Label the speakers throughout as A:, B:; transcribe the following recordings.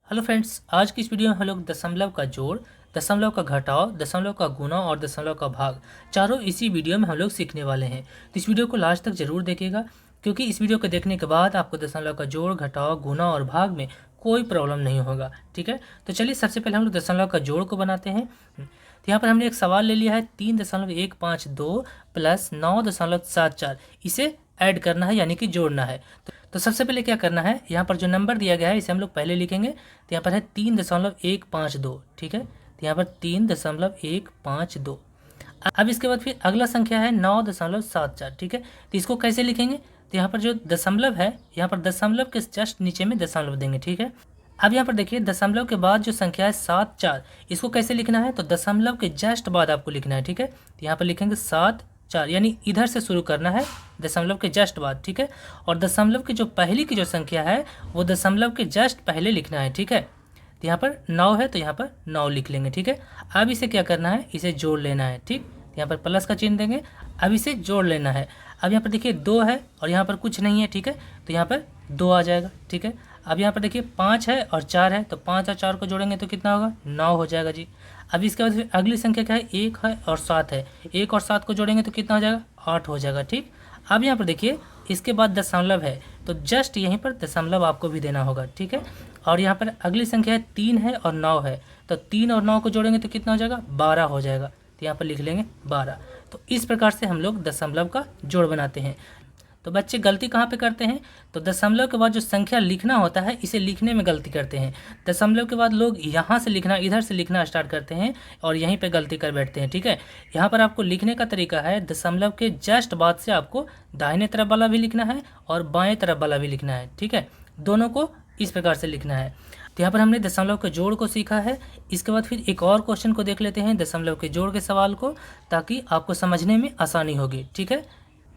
A: Hello friends, आज की इस वीडियो में हम लोग दशमलव का जोड़, दशमलव का घटाव, दशमलव का गुणा और दशमलव का भाग चारों इसी वीडियो में हम लोग सीखने वाले हैं। तो इस वीडियो को लास्ट तक जरूर देखिएगा, क्योंकि इस वीडियो को देखने के बाद आपको दशमलव का जोड़, घटाव, गुणा और भाग में कोई प्रॉब्लम नहीं होगा। ठीक है, तो चलिए सबसे पहले हम लोग दशमलव का जोड़ को बनाते हैं। तो यहाँ पर हमने एक सवाल ले लिया है 3.152 प्लस 9.74, इसे ऐड करना है यानी कि जोड़ना है। तो सबसे पहले क्या करना है, यहाँ पर जो नंबर दिया गया है इसे हम लोग पहले लिखेंगे। तो यहाँ पर है 3.152। ठीक है, तो यहाँ पर 3.152। अब इसके बाद फिर अगला संख्या है 9.74। ठीक है, तो इसको कैसे लिखेंगे, तो यहाँ पर जो दशमलव है, यहाँ पर दशमलव के जस्ट नीचे में दशमलव देंगे। ठीक है, अब यहाँ पर देखिए दशमलव के बाद जो संख्या है 74, इसको कैसे लिखना है, तो दशमलव के जस्ट बाद आपको लिखना है। ठीक है, तो यहाँ पर लिखेंगे 74, यानी इधर से शुरू करना है दशमलव के जस्ट बाद। ठीक है, और दशमलव की जो पहली की जो संख्या है वो दशमलव के जस्ट पहले लिखना है। ठीक है, तो यहाँ पर 9 है तो यहाँ पर 9 लिख लेंगे। ठीक है, अब इसे क्या करना है, इसे जोड़ लेना है। ठीक, यहाँ पर प्लस का चिन्ह देंगे, अब इसे जोड़ लेना है। अब यहाँ पर देखिए 2 है और यहाँ पर कुछ नहीं है। ठीक है, तो यहाँ पर 2 आ जाएगा। ठीक है, अब यहाँ पर देखिए 5 है और 4 है, तो 5 और 4 को जोड़ेंगे तो कितना होगा, 9 हो जाएगा जी। अब इसके बाद फिर अगली संख्या क्या है, 1 है और 7 है, 1 और 7 को जोड़ेंगे तो कितना हो जाएगा, 8 हो जाएगा। ठीक, अब यहाँ पर देखिए इसके बाद दशमलव है, तो जस्ट यहीं पर दशमलव आपको भी देना होगा। ठीक है, और यहाँ पर अगली संख्या है 3 है और 9 है, तो 3 और 9 को जोड़ेंगे तो कितना हो जाएगा, 12 हो जाएगा। तो यहाँ पर लिख लेंगे 12। तो इस प्रकार से हम लोग दशमलव का जोड़ बनाते हैं। तो बच्चे गलती कहाँ पे करते हैं, तो दशमलव के बाद जो संख्या लिखना होता है इसे लिखने में गलती करते हैं। दशमलव के बाद लोग यहाँ से लिखना, इधर से लिखना स्टार्ट करते हैं और यहीं पे गलती कर बैठते हैं। ठीक है, यहाँ पर आपको लिखने का तरीका है, दशमलव के जस्ट बाद से आपको दाहिने तरफ वाला भी लिखना है और बाएँ तरफ वाला भी लिखना है। ठीक है, दोनों को इस प्रकार से लिखना है। तो यहाँ पर हमने दशमलव के जोड़ को सीखा है। इसके बाद फिर एक और क्वेश्चन को देख लेते हैं, दशमलव के जोड़ के सवाल को, ताकि आपको समझने में आसानी होगी। ठीक है,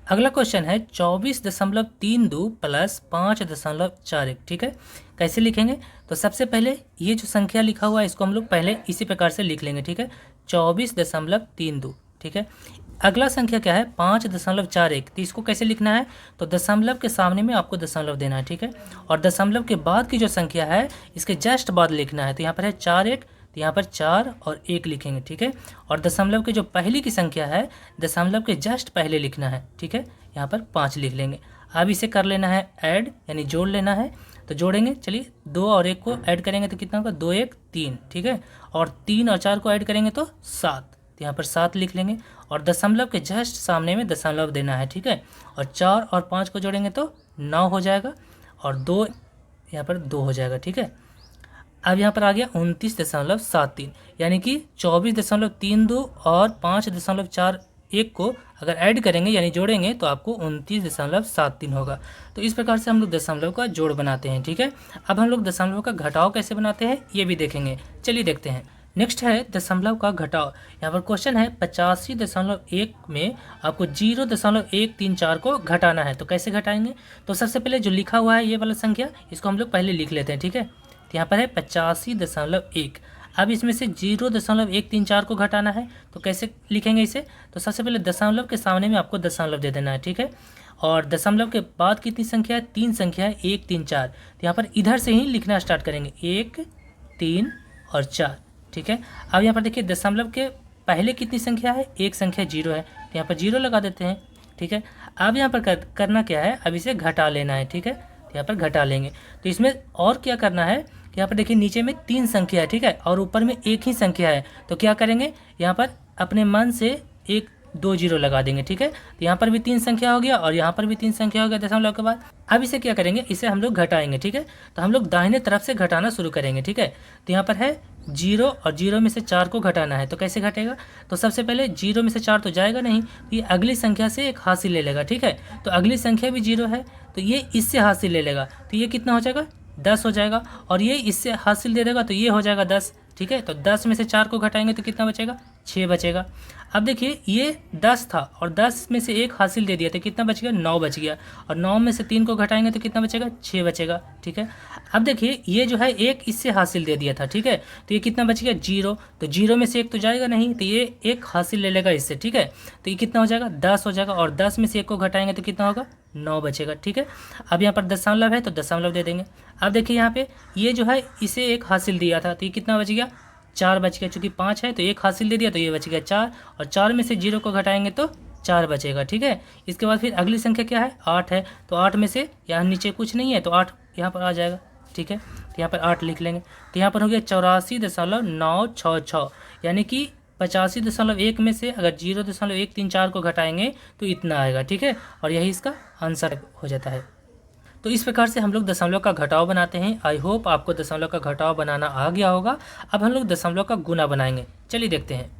A: अगला क्वेश्चन है 24.32 प्लस 5.41। ठीक है, कैसे लिखेंगे, तो सबसे पहले ये जो संख्या लिखा हुआ है इसको हम लोग पहले इसी प्रकार से लिख लेंगे। ठीक है, 24.32। ठीक है, अगला संख्या क्या है, 5.41, तो इसको कैसे लिखना है, तो दशमलव के सामने में आपको दशमलव देना है। ठीक है, और दशमलव के बाद की जो संख्या है इसके जस्ट बाद लिखना है। तो यहाँ पर है 41, तो यहाँ पर 4 और 1 लिखेंगे। ठीक है, और दशमलव की जो पहली की संख्या है दशमलव के जस्ट पहले लिखना है। ठीक है, यहाँ पर 5 लिख लेंगे। अब इसे कर लेना है ऐड, यानी जोड़ लेना है। तो जोड़ेंगे, चलिए 2 और 1 को ऐड करेंगे तो कितना होगा, 2 1 3। ठीक है, और 3 और 4 को ऐड करेंगे तो 7, तो यहाँ पर 7 लिख लेंगे। और दशमलव के जस्ट सामने में दशमलव देना है। ठीक है, और 4 और 5 को जोड़ेंगे तो 9 हो जाएगा और 2 यहाँ पर 2 हो जाएगा। ठीक है, अब यहाँ पर आ गया 29.73, यानी कि 24.32 और 5.41 को अगर ऐड करेंगे यानी जोड़ेंगे तो आपको 29.73 होगा। तो इस प्रकार से हम लोग दशमलव का जोड़ बनाते हैं। ठीक है, अब हम लोग दशमलव का घटाव कैसे बनाते हैं ये भी देखेंगे, चलिए देखते हैं। नेक्स्ट है दशमलव का घटाव। यहाँ पर क्वेश्चन है 85.1 में आपको 0.134 को घटाना है, तो कैसे घटाएंगे, तो सबसे पहले जो लिखा हुआ है ये वाला संख्या इसको हम लोग पहले लिख लेते हैं। ठीक है, तो यहाँ पर है 85.1। अब इसमें से 0.134 को घटाना है, तो कैसे लिखेंगे इसे, तो सबसे पहले दशमलव के सामने में आपको दशमलव दे देना है। ठीक है, और दशमलव के बाद कितनी संख्या है, 3 संख्या है, 1 3 4, तो यहाँ पर इधर से ही लिखना स्टार्ट करेंगे, 1 3 और 4। ठीक है, अब यहाँ पर देखिए दशमलव के पहले कितनी संख्या है, एक संख्या 0 है, तो यहाँ पर 0 लगा देते हैं। ठीक है, अब यहाँ पर करना क्या है, अब इसे घटा लेना है। ठीक है, तो यहाँ पर घटा लेंगे। तो इसमें और क्या करना है, यहाँ पर देखिए नीचे में 3 संख्या है, ठीक है, और ऊपर में 1 ही संख्या है, तो क्या करेंगे, यहाँ पर अपने मन से 1 2 0 लगा देंगे। ठीक है, तो यहाँ पर भी 3 संख्या हो गया और यहाँ पर भी 3 संख्या हो गया दशमलव के बाद। अब इसे क्या करेंगे, इसे हम लोग घटाएंगे। ठीक है, तो हम लोग दाहिने तरफ से घटाना शुरू करेंगे। ठीक है, तो यहाँ पर है 0 और 0 में से 4 को घटाना है, तो कैसे घटेगा, तो सबसे पहले 0 में से 4 तो जाएगा नहीं, तो ये अगली संख्या से एक हासिल ले लेगा। ठीक है, तो अगली संख्या भी 0 है, तो ये इससे हासिल ले लेगा, तो ये कितना हो जाएगा, 10 हो जाएगा, और ये इससे हासिल दे देगा तो ये हो जाएगा 10। ठीक है, तो 10 में से 4 को घटाएंगे तो कितना बचेगा, 6 बचेगा। अब देखिए ये 10 था और 10 में से 1 हासिल दे दिया तो कितना बच गया, 9 बच गया, और 9 में से 3 को घटाएंगे तो कितना बचेगा, 6 बचेगा। ठीक है, अब देखिए ये जो है 1 इससे हासिल दे दिया था। ठीक है, तो ये कितना बच गया, 0, तो 0 में से 1 तो जाएगा नहीं, तो ये 1 हासिल ले लेगा इससे। ठीक है, तो ये कितना हो जाएगा, 10 हो जाएगा, और 10 में से 1 को घटाएंगे तो कितना होगा, 9 बचेगा। ठीक है, अब यहाँ पर दशमलव है तो दशमलव दे देंगे। अब देखिए यहाँ पे ये जो है इसे एक हासिल दिया था तो ये कितना बच गया, 4 बच गया। चूँकि 5 है तो एक हासिल दे दिया तो ये बच गया 4, और 4 में से 0 को घटाएंगे तो 4 बचेगा। ठीक है, इसके बाद फिर अगली संख्या क्या है, 8 है, तो 8 में से यहाँ नीचे कुछ नहीं है तो 8 यहाँ पर आ जाएगा। ठीक है, तो यहाँ पर 8 लिख लेंगे। तो यहाँ पर हो गया 84.966, यानी कि 85.1 में से अगर 0.134 को घटाएंगे तो इतना आएगा। ठीक है, और यही इसका आंसर हो जाता है। तो इस प्रकार से हम लोग दशमलव का घटाव बनाते हैं। आई होप आपको दशमलव का घटाव बनाना आ गया होगा। अब हम लोग दशमलव का गुना बनाएंगे, चलिए देखते हैं।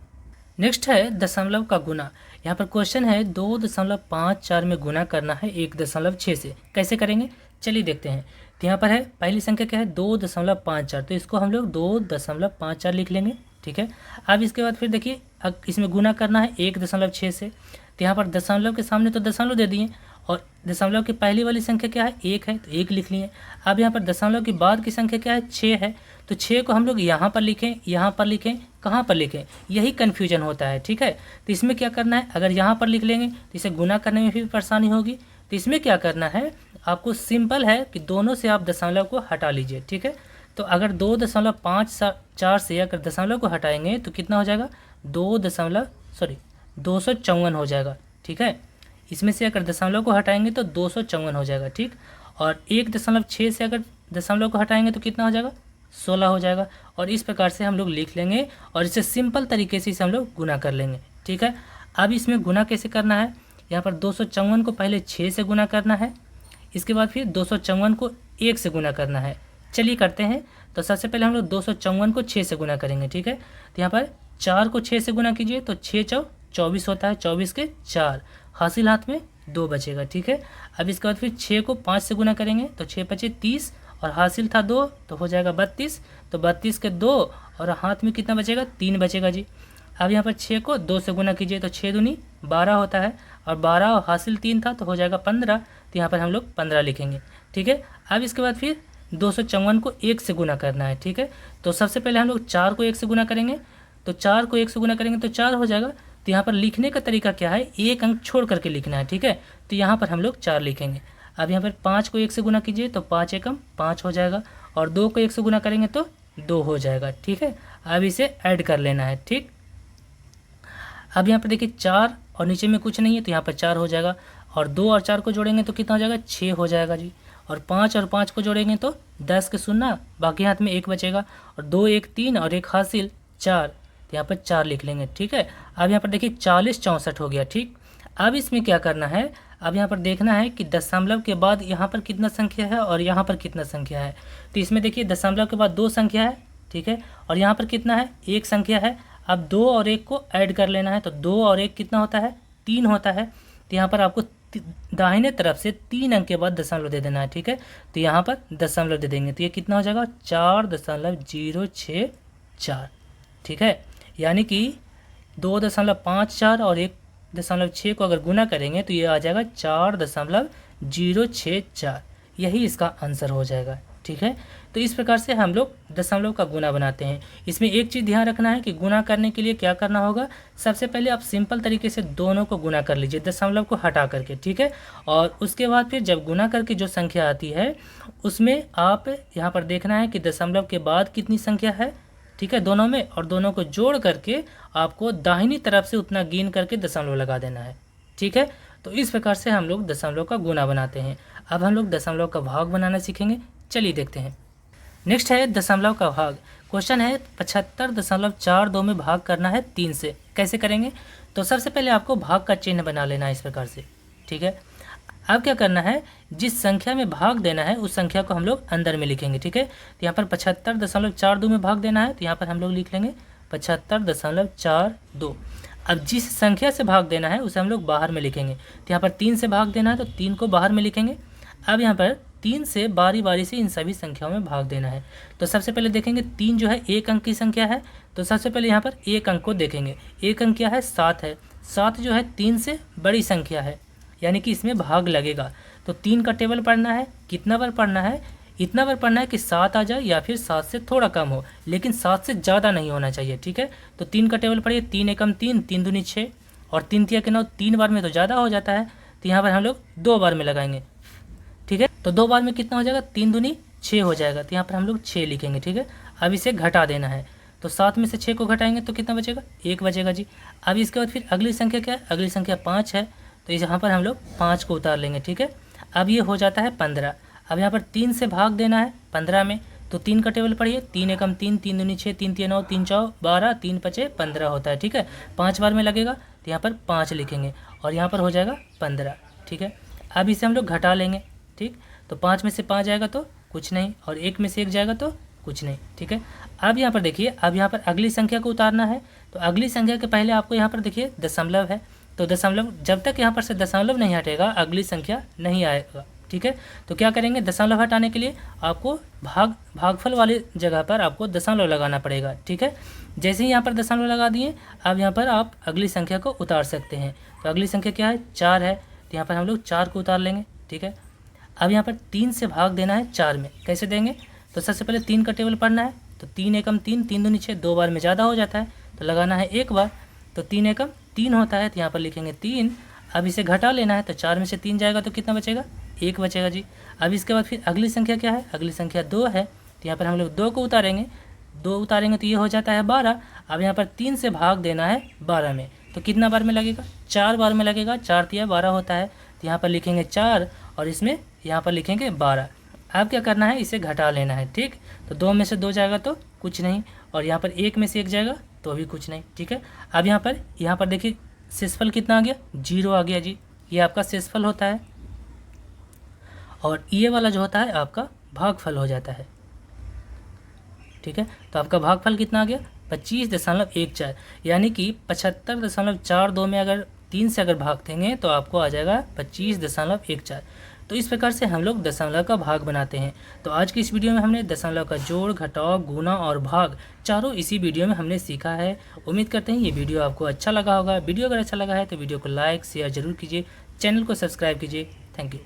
A: नेक्स्ट है दशमलव का गुना। यहाँ पर क्वेश्चन है 2.54 में गुना करना है 1.6 से, कैसे करेंगे चलिए देखते हैं। तो यहाँ पर है पहली संख्या क्या है 2.54, तो इसको हम लोग 2.54 लिख लेंगे। ठीक है, अब इसके बाद फिर देखिए इसमें गुना करना है 1.6 से, तो यहाँ पर दशमलव के सामने तो दशमलव दे दिए, और दशमलव की पहली वाली संख्या क्या है 1 है तो 1 लिख लिए। अब यहाँ पर दशमलव के बाद की संख्या क्या है 6 है, तो 6 को हम लोग यहाँ पर लिखें, यहाँ पर लिखें, कहाँ पर लिखें, यही कन्फ्यूजन होता है। ठीक है, तो इसमें क्या करना है, अगर यहाँ पर लिख लेंगे तो इसे गुना करने में भी परेशानी होगी। तो इसमें क्या करना है, आपको सिंपल है कि दोनों से आप दशमलव को हटा लीजिए। ठीक है, तो अगर 2.54 से अगर दशमलव को हटाएंगे तो कितना हो जाएगा 254 हो जाएगा। ठीक है, इसमें से अगर दशमलव को हटाएंगे तो 254 हो जाएगा। ठीक, और 1.6 से अगर दशमलव को हटाएंगे तो कितना हो जाएगा 16 हो जाएगा। और इस प्रकार से हम लोग लिख लेंगे और इसे सिंपल तरीके से इसे हम लोग गुना कर लेंगे। ठीक है, अब इसमें गुना कैसे करना है, यहाँ पर 254 को पहले 6 से गुना करना है, इसके बाद फिर 254 को 1 से गुना करना है। चलिए करते हैं। तो सबसे पहले हम लोग 254 को 6 से गुना करेंगे। ठीक है, तो यहाँ पर 4 को 6 से गुना कीजिए तो 6 चौ 24 होता है, 24 के 4, हासिल हाथ में 2 बचेगा। ठीक है, अब इसके बाद फिर 6 को 5 से गुना करेंगे तो 6 5 30, और हासिल था 2 तो हो जाएगा 32, तो 32 के 2 और हाथ में कितना बचेगा 3 बचेगा जी। अब यहाँ पर 6 को 2 से गुना कीजिए तो 6 दूनी 12 होता है, और 12 और हासिल 3 था तो हो जाएगा 15, तो यहाँ पर हम लोग 15 लिखेंगे। ठीक है, अब इसके बाद फिर 254 को 1 से गुना करना है। ठीक है, तो सबसे पहले हम लोग 4 को 1 से गुना करेंगे, तो 4 को 1 से गुना करेंगे तो 4 हो जाएगा। तो यहाँ पर लिखने का तरीका क्या है, एक अंक छोड़ करके लिखना है। ठीक है, तो यहाँ पर हम लोग 4 लिखेंगे। अब यहाँ पर 5 को 1 से गुना कीजिए तो 5 एकम 5 हो जाएगा, और 2 को 1 से गुना करेंगे तो 2 हो जाएगा। ठीक है, अब इसे ऐड कर लेना है। ठीक, अब यहाँ पर देखिए 4 और नीचे में कुछ नहीं है तो यहाँ पर 4 हो जाएगा, और 2 और 4 को जोड़ेंगे तो कितना हो जाएगा 6 हो जाएगा जी, और 5 और 5 को जोड़ेंगे तो 10 के 0, बाकी हाथ में 1 बचेगा, और 2 1 3 और 1 हासिल 4, तो यहाँ पर 4 लिख लेंगे। ठीक है, अब यहाँ पर देखिए 40 64 हो गया। ठीक, अब इसमें क्या करना है, अब यहाँ पर देखना है कि दशमलव के बाद यहाँ पर कितना संख्या है और यहाँ पर कितना संख्या है। तो इसमें देखिए दशमलव के बाद 2 संख्या है। ठीक है, और यहाँ पर कितना है 1 संख्या है। अब 2 और 1 को ऐड कर लेना है, तो 2 और 1 कितना होता है 3 होता है। तो यहाँ पर आपको दाहिने तरफ से 3 अंक के बाद दशमलव दे देना है। ठीक है, तो यहाँ पर दशमलव दे देंगे तो ये कितना हो जाएगा 4.064। ठीक है, यानी कि 2.54 और 1.6 को अगर गुना करेंगे तो ये आ जाएगा 4.064, यही इसका आंसर हो जाएगा। ठीक है, तो इस प्रकार से हम लोग दशमलव का गुना बनाते हैं। इसमें एक चीज़ ध्यान रखना है कि गुना करने के लिए क्या करना होगा, सबसे पहले आप सिंपल तरीके से दोनों को गुना कर लीजिए दशमलव को हटा करके। ठीक है, और उसके बाद फिर जब गुना करके जो संख्या आती है उसमें आप यहाँ पर देखना है कि दशमलव के बाद कितनी संख्या है। ठीक है, दोनों में, और दोनों को जोड़ करके आपको दाहिनी तरफ से उतना गिन करके दशमलव लगा देना है। ठीक है, तो इस प्रकार से हम लोग दशमलव का गुना बनाते हैं। अब हम लोग दशमलव का भाग बनाना सीखेंगे, चलिए देखते हैं। नेक्स्ट है दशमलव का भाग। क्वेश्चन है 75.42 में भाग करना है 3 से, कैसे करेंगे। तो सबसे पहले आपको भाग का चिन्ह बना लेना है इस प्रकार से। ठीक है, अब क्या करना है, जिस संख्या में भाग देना है उस संख्या को हम लोग अंदर में लिखेंगे। ठीक है, तो यहाँ पर 75.42 में भाग देना है तो यहाँ पर हम लोग लिख लेंगे 75.42। अब जिस संख्या से भाग देना है उसे हम लोग बाहर में लिखेंगे। तो यहाँ पर 3 से भाग देना है तो 3 को बाहर में लिखेंगे। अब यहाँ पर 3 से बारी बारी से इन सभी संख्याओं में भाग देना है। तो सबसे पहले देखेंगे 3 जो है 1 अंक की संख्या है, तो सबसे पहले यहाँ पर 1 अंक को देखेंगे। 1 अंक क्या है 7 है, 7 जो है 3 से बड़ी संख्या है, यानी कि इसमें भाग लगेगा। तो 3 का टेबल पढ़ना है, कितना बार पढ़ना है, इतना बार पढ़ना है कि 7 आ जाए या फिर 7 से थोड़ा कम हो, लेकिन 7 से ज़्यादा नहीं होना चाहिए। ठीक है, तो 3 का टेबल पढ़िए, 3 एकम 3, 3 दूनी 6, और 3 तिया के 9, 3 बार में तो ज़्यादा हो जाता है, तो यहाँ पर हम लोग 2 बार में लगाएंगे, ठीक है। तो 2 बार में कितना हो जाएगा, 3 दूनी 6 हो जाएगा, तो यहाँ पर हम लोग 6 लिखेंगे, ठीक है। अब इसे घटा देना है, तो 7 में से 6 को घटाएंगे तो कितना बचेगा, 1 बचेगा जी। अब इसके बाद फिर अगली संख्या क्या है, अगली संख्या 5 है, तो यहाँ पर हम लोग 5 को उतार लेंगे, ठीक है। अब ये हो जाता है 15। अब यहाँ पर 3 से भाग देना है 15 में, तो 3 का टेबल पढ़िए, 3 एकम 3, 3 दूनी 6, 3 तिया 9, 3 चौ 12, 3 पचे 15 होता है, ठीक है। 5 बार में लगेगा तो यहाँ पर 5 लिखेंगे और यहाँ पर हो जाएगा 15, ठीक है। अब इसे हम लोग घटा लेंगे, ठीक। तो 5 में से 5 जाएगा तो कुछ नहीं, और 1 में से 1 जाएगा तो कुछ नहीं, ठीक है। अब यहाँ पर देखिए, अब यहाँ पर अगली संख्या को उतारना है, तो अगली संख्या के पहले आपको यहाँ पर देखिए दशमलव है, तो दशमलव जब तक यहाँ पर से दशमलव नहीं हटेगा अगली संख्या नहीं आएगा, ठीक है। तो क्या करेंगे, दशमलव हटाने के लिए आपको भागफल वाली जगह पर आपको दशमलव लगाना पड़ेगा, ठीक है। जैसे ही यहाँ पर दशमलव लगा दिए, अब यहाँ पर आप अगली संख्या को उतार सकते हैं। तो अगली संख्या क्या है, 4 है, तो यहाँ पर हम लोग 4 को उतार लेंगे, ठीक है। अब यहाँ पर 3 से भाग देना है 4 में, कैसे देंगे, तो सबसे पहले 3 का टेबल पढ़ना है, तो 3 एकम 3, 3 दूनी 6, 2 बार में ज़्यादा हो जाता है तो लगाना है 1 बार, तो 3 एकम 3 होता है, तो यहाँ पर लिखेंगे 3। अब इसे घटा लेना है, तो 4 में से 3 जाएगा तो कितना बचेगा, 1 बचेगा जी। अब इसके बाद फिर अगली संख्या क्या है, अगली संख्या 2 है, तो यहाँ पर हम लोग 2 को उतारेंगे, 2 उतारेंगे तो ये हो जाता है 12। अब यहाँ पर 3 से भाग देना है 12 में, तो कितना बार में लगेगा, 4 बार में लगेगा, 4 तिया 12 होता है, तो यहाँ पर लिखेंगे 4 और इसमें यहाँ पर लिखेंगे 12। अब क्या करना है, इसे घटा लेना है, ठीक। तो 2 में से 2 जाएगा तो कुछ नहीं, और यहाँ पर 1 में से 1 जाएगा तो भी कुछ नहीं, ठीक है। अब यहाँ पर देखिए शेषफल कितना आ गया, 0 आ गया जी, ये आपका शेषफल होता है, और ये वाला जो होता है आपका भागफल हो जाता है, ठीक है। तो आपका भागफल कितना आ गया, 25.14, यानी कि 75.42 में अगर 3 से अगर भाग देंगे तो आपको आ जाएगा 25.14। तो इस प्रकार से हम लोग दशमलव का भाग बनाते हैं। तो आज की इस वीडियो में हमने दशमलव का जोड़, घटाव, गुणा और भाग चारों इसी वीडियो में हमने सीखा है। उम्मीद करते हैं ये वीडियो आपको अच्छा लगा होगा। वीडियो अगर अच्छा लगा है तो वीडियो को लाइक शेयर जरूर कीजिए, चैनल को सब्सक्राइब कीजिए। Thank you.